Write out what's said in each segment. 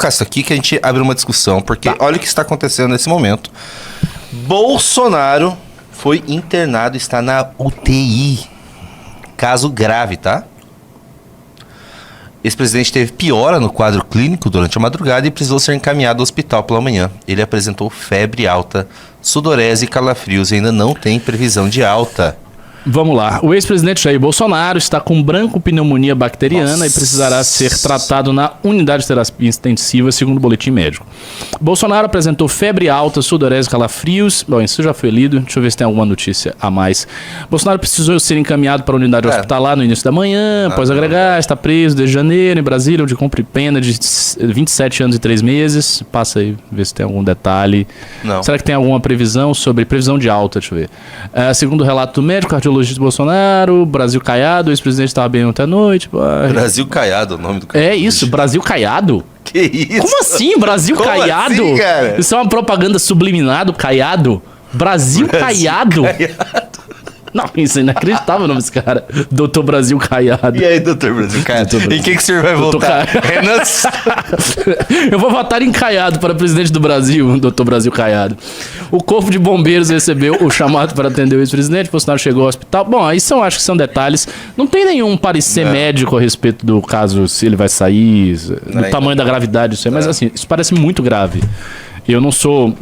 colocar isso aqui que a gente abre uma discussão, porque olha o que está acontecendo nesse momento. Bolsonaro foi internado, está na UTI. Caso grave, tá? Ex-presidente teve piora no quadro clínico durante a madrugada e precisou ser encaminhado ao hospital pela manhã. Ele apresentou febre alta, sudorese e calafrios e ainda não tem previsão de alta. Vamos lá. O ex-presidente Jair Bolsonaro está com broncopneumonia bacteriana e precisará ser tratado na unidade de terapia intensiva, segundo o boletim médico. Bolsonaro apresentou febre alta, sudorese e calafrios. Bom, isso já foi lido. Deixa eu ver se tem alguma notícia a mais. Bolsonaro precisou ser encaminhado para a unidade hospitalar no início da manhã, após agregar, está preso desde janeiro em Brasília, onde cumpre pena de 27 anos e 3 meses. Passa aí, vê se tem algum detalhe. Não. Será que tem alguma previsão sobre previsão de alta? Deixa eu ver. Segundo o relato do médico, cardiologista Bolsonaro, Brasil caiado, o ex-presidente estava bem ontem à noite. Brasil caiado, o nome do cara. É isso, Brasil caiado? Que isso? Como assim, Brasil Como caiado? assim, cara? Isso é uma propaganda subliminado, caiado? Brasil caiado? Não, isso é inacreditável o nome desse cara. Doutor Brasil Caiado. E aí, doutor Brasil Caiado? Em que o senhor vai votar? Renan... Eu vou votar em Caiado para presidente do Brasil, doutor Brasil Caiado. O Corpo de Bombeiros recebeu o chamado para atender o ex-presidente. Bolsonaro chegou ao hospital. Bom, aí acho que são detalhes. Não tem nenhum parecer médico a respeito do caso, se ele vai sair, do tamanho da gravidade disso aí. Mas assim, isso parece muito grave. Eu não sou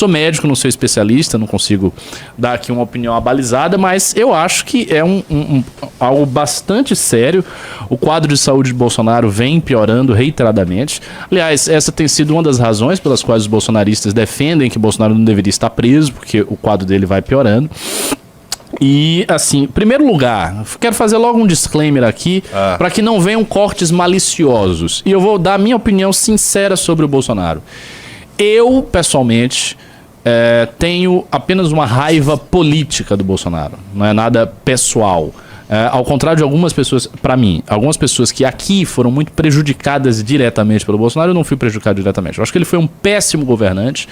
médico, não sou especialista, não consigo dar aqui uma opinião abalizada, mas eu acho que é algo bastante sério. O quadro de saúde de Bolsonaro vem piorando reiteradamente. Aliás, essa tem sido uma das razões pelas quais os bolsonaristas defendem que Bolsonaro não deveria estar preso, porque o quadro dele vai piorando. E, assim, em primeiro lugar, quero fazer logo um disclaimer aqui, para que não venham cortes maliciosos. E eu vou dar a minha opinião sincera sobre o Bolsonaro. Eu, pessoalmente, tenho apenas uma raiva política do Bolsonaro. Não é nada pessoal. Ao contrário de algumas pessoas, para mim, algumas pessoas que aqui foram muito prejudicadas diretamente pelo Bolsonaro, eu não fui prejudicado diretamente. Eu acho que ele foi um péssimo governante.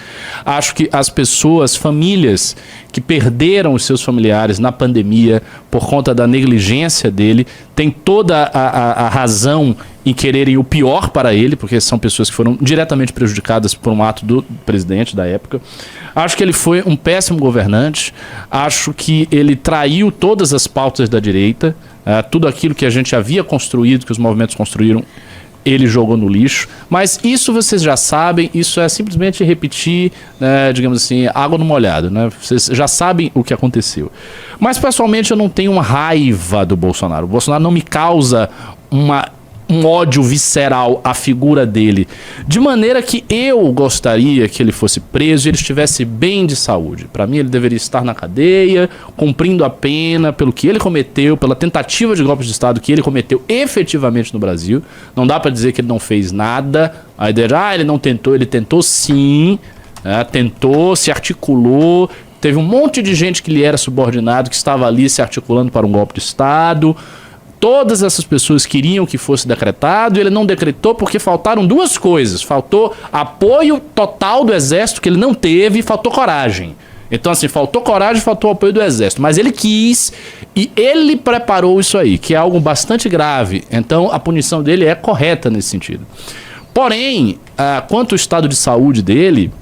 Acho que as pessoas, famílias que perderam os seus familiares na pandemia por conta da negligência dele, têm toda a razão em quererem o pior para ele, porque são pessoas que foram diretamente prejudicadas por um ato do presidente da época. Acho que ele foi um péssimo governante. Acho que ele traiu todas as pautas da direita. Tudo aquilo que a gente havia construído, que os movimentos construíram, ele jogou no lixo. Mas isso vocês já sabem, isso é simplesmente repetir, digamos assim, água no molhado, né? Vocês já sabem o que aconteceu. Mas, pessoalmente, eu não tenho uma raiva do Bolsonaro. O Bolsonaro não me causa um ódio visceral à figura dele, de maneira que eu gostaria que ele fosse preso e ele estivesse bem de saúde. Para mim, ele deveria estar na cadeia, cumprindo a pena pelo que ele cometeu, pela tentativa de golpe de Estado que ele cometeu efetivamente no Brasil. Não dá para dizer que ele não fez nada. A ideia de, ele não tentou, ele tentou sim, tentou, se articulou, teve um monte de gente que lhe era subordinado, que estava ali se articulando para um golpe de Estado. Todas essas pessoas queriam que fosse decretado e ele não decretou porque faltaram duas coisas. Faltou apoio total do Exército, que ele não teve, e faltou coragem. Então, assim, faltou coragem, faltou apoio do Exército. Mas ele quis e ele preparou isso aí, que é algo bastante grave. Então, a punição dele é correta nesse sentido. Porém, quanto ao estado de saúde dele,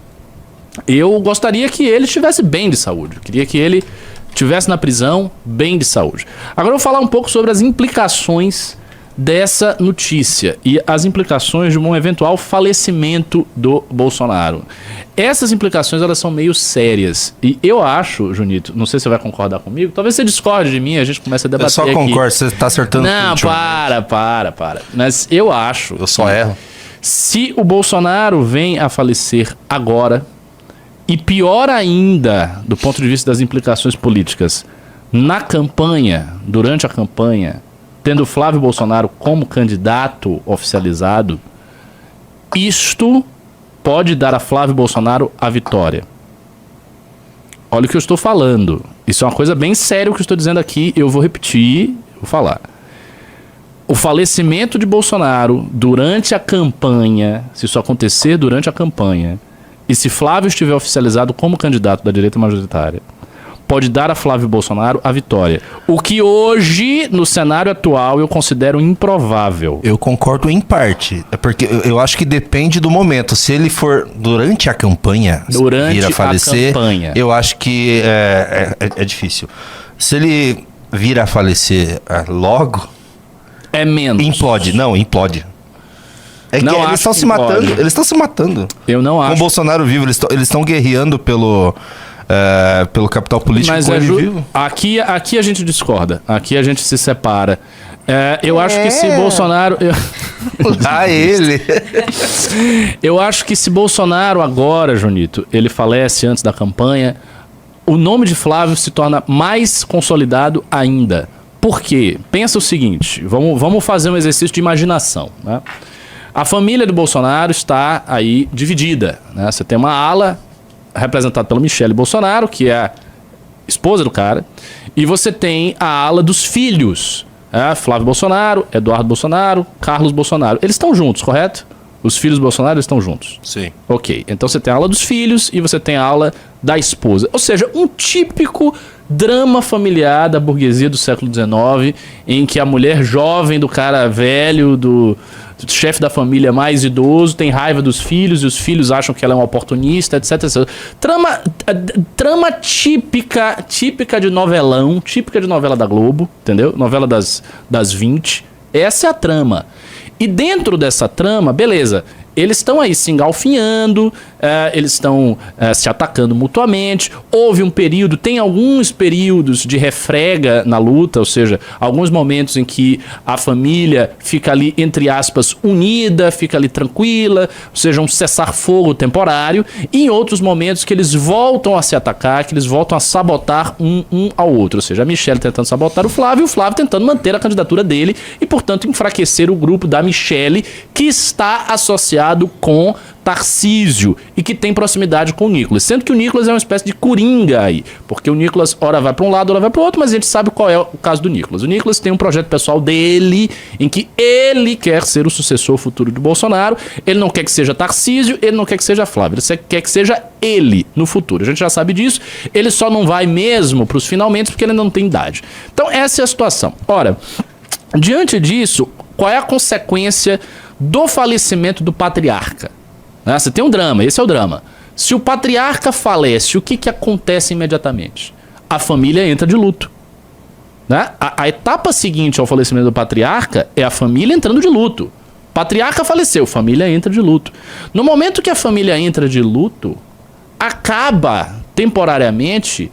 eu gostaria que ele estivesse bem de saúde. Eu queria que ele estivesse na prisão, bem de saúde. Agora eu vou falar um pouco sobre as implicações dessa notícia e as implicações de um eventual falecimento do Bolsonaro. Essas implicações, elas são meio sérias. E eu acho, Junito, não sei se você vai concordar comigo, talvez você discorde de mim, a gente começa a debater aqui. Eu só concordo, você está acertando tudo. Não, para. Mas eu acho... Eu só erro. Se o Bolsonaro vem a falecer agora, e pior ainda, do ponto de vista das implicações políticas, na campanha, durante a campanha, tendo Flávio Bolsonaro como candidato oficializado, isto pode dar a Flávio Bolsonaro a vitória. Olha o que eu estou falando. Isso é uma coisa bem séria o que eu estou dizendo aqui. Eu vou repetir, vou falar. O falecimento de Bolsonaro durante a campanha, se isso acontecer durante a campanha, e se Flávio estiver oficializado como candidato da direita majoritária, pode dar a Flávio Bolsonaro a vitória. O que hoje, no cenário atual, eu considero improvável. Eu concordo em parte. É porque eu acho que depende do momento. Se ele for durante a campanha vir a falecer, eu acho que é difícil. Se ele vir a falecer logo... É menos. Implode. Não, implode. É que não eles estão se matando. Eles estão se matando. Eu não acho. Com o Bolsonaro vivo, eles estão guerreando pelo capital político. Mas vivo. Aqui a gente discorda. Aqui a gente se separa. Eu acho que se Bolsonaro... ele! Eu acho que se Bolsonaro agora, Jonito, ele falece antes da campanha, o nome de Flávio se torna mais consolidado ainda. Por quê? Pensa o seguinte, vamos fazer um exercício de imaginação, né? A família do Bolsonaro está aí dividida, né? Você tem uma ala representada pela Michele Bolsonaro, que é a esposa do cara, e você tem a ala dos filhos, Flávio Bolsonaro, Eduardo Bolsonaro, Carlos Bolsonaro. Eles estão juntos, correto? Os filhos do Bolsonaro estão juntos. Sim. Ok, então você tem a ala dos filhos e você tem a ala da esposa. Ou seja, um típico drama familiar da burguesia do século XIX, em que a mulher jovem do cara velho, do chefe da família mais idoso, tem raiva dos filhos e os filhos acham que ela é uma oportunista, etc. Trama típica de novelão, típica de novela da Globo, entendeu? Novela das 20. Essa é a trama. E dentro dessa trama, beleza, eles estão aí se engalfinhando, eles estão se atacando mutuamente. Houve um período, tem alguns períodos de refrega na luta, ou seja, alguns momentos em que a família fica ali, entre aspas, unida, fica ali tranquila, ou seja, um cessar-fogo temporário, e em outros momentos que eles voltam a se atacar, que eles voltam a sabotar um ao outro, ou seja, a Michele tentando sabotar o Flávio tentando manter a candidatura dele e, portanto, enfraquecer o grupo da Michele, que está associado com Tarcísio e que tem proximidade com o Nicolas, sendo que o Nicolas é uma espécie de coringa aí, porque o Nicolas ora vai para um lado, ora vai para o outro, mas a gente sabe qual é o caso do Nicolas. O Nicolas tem um projeto pessoal dele, em que ele quer ser o sucessor futuro do Bolsonaro, ele não quer que seja Tarcísio, ele não quer que seja Flávio, ele quer que seja ele no futuro. A gente já sabe disso, ele só não vai mesmo para os finalmente porque ele ainda não tem idade. Então essa é a situação. Ora, diante disso, qual é a consequência do falecimento do patriarca? Você tem um drama, esse é o drama. Se o patriarca falece, o que acontece imediatamente? A família entra de luto. A etapa seguinte ao falecimento do patriarca é a família entrando de luto. Patriarca faleceu, família entra de luto. No momento que a família entra de luto, acaba temporariamente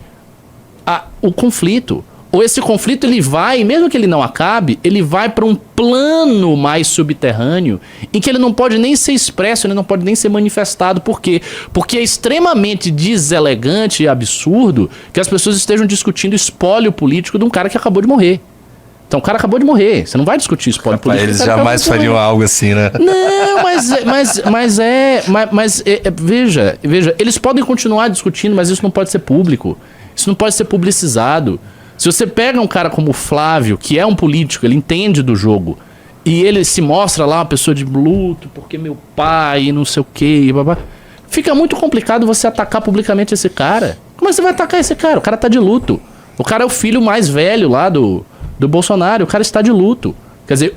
o conflito. Ou esse conflito ele vai, mesmo que ele não acabe, ele vai para um plano mais subterrâneo em que ele não pode nem ser expresso, ele não pode nem ser manifestado. Por quê? Porque é extremamente deselegante e absurdo que as pessoas estejam discutindo espólio político de um cara que acabou de morrer. Então o cara acabou de morrer, você não vai discutir espólio político. Eles jamais fariam algo assim, né? Não, veja, eles podem continuar discutindo, mas isso não pode ser público, isso não pode ser publicizado. Se você pega um cara como o Flávio, que é um político, ele entende do jogo, e ele se mostra lá uma pessoa de luto, porque meu pai, não sei o quê, fica muito complicado você atacar publicamente esse cara. Como é que você vai atacar esse cara? O cara tá de luto. O cara é o filho mais velho lá do Bolsonaro, o cara está de luto. Quer dizer,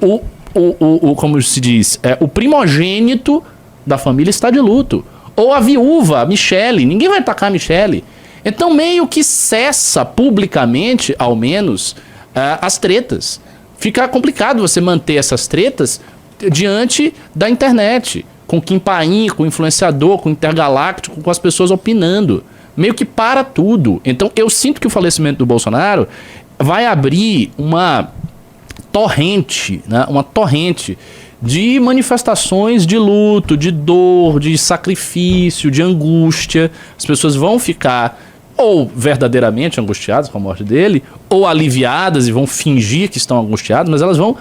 como se diz, o primogênito da família está de luto. Ou a viúva, a Michele, ninguém vai atacar a Michele. Então meio que cessa publicamente, ao menos, as tretas. Fica complicado você manter essas tretas diante da internet, com Kim Paim, com o influenciador, com o intergaláctico, com as pessoas opinando. Meio que para tudo. Então eu sinto que o falecimento do Bolsonaro vai abrir uma torrente, né? Uma torrente de manifestações de luto, de dor, de sacrifício, de angústia. As pessoas vão ficar ou verdadeiramente angustiadas com a morte dele, ou aliviadas e vão fingir que estão angustiadas, mas elas vão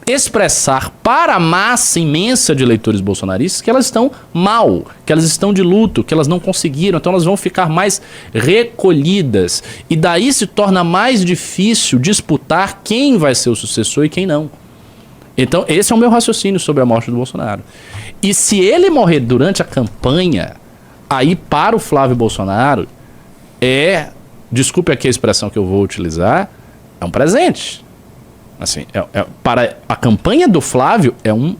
expressar para a massa imensa de eleitores bolsonaristas que elas estão mal, que elas estão de luto, que elas não conseguiram, então elas vão ficar mais recolhidas. E daí se torna mais difícil disputar quem vai ser o sucessor e quem não. Então esse é o meu raciocínio sobre a morte do Bolsonaro. E se ele morrer durante a campanha, aí para o Flávio Bolsonaro é desculpe aqui a expressão que eu vou utilizar, é um presente. Assim, para a campanha do Flávio é um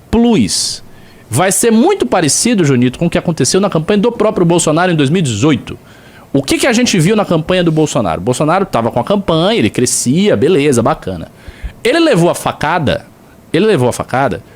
plus. Vai ser muito parecido, Junito, com o que aconteceu na campanha do próprio Bolsonaro em 2018. O que a gente viu na campanha do Bolsonaro? O Bolsonaro estava com a campanha, ele crescia, beleza, bacana. Ele levou a facada.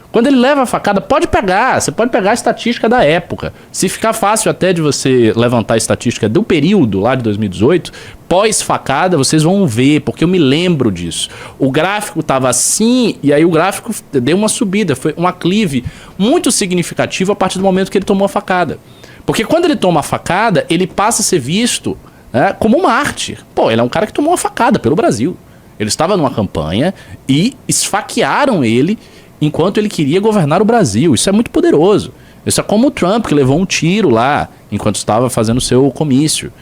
Quando ele leva a facada, você pode pegar a estatística da época. Se ficar fácil até de você levantar a estatística do período lá de 2018, pós-facada, vocês vão ver, porque eu me lembro disso. O gráfico estava assim, e aí o gráfico deu uma subida, foi um aclive muito significativo a partir do momento que ele tomou a facada. Porque quando ele toma a facada, ele passa a ser visto, né, como um mártir. Pô, ele é um cara que tomou uma facada pelo Brasil. Ele estava numa campanha e esfaquearam ele enquanto ele queria governar o Brasil. Isso é muito poderoso. Isso é como o Trump, que levou um tiro lá enquanto estava fazendo o seu comício.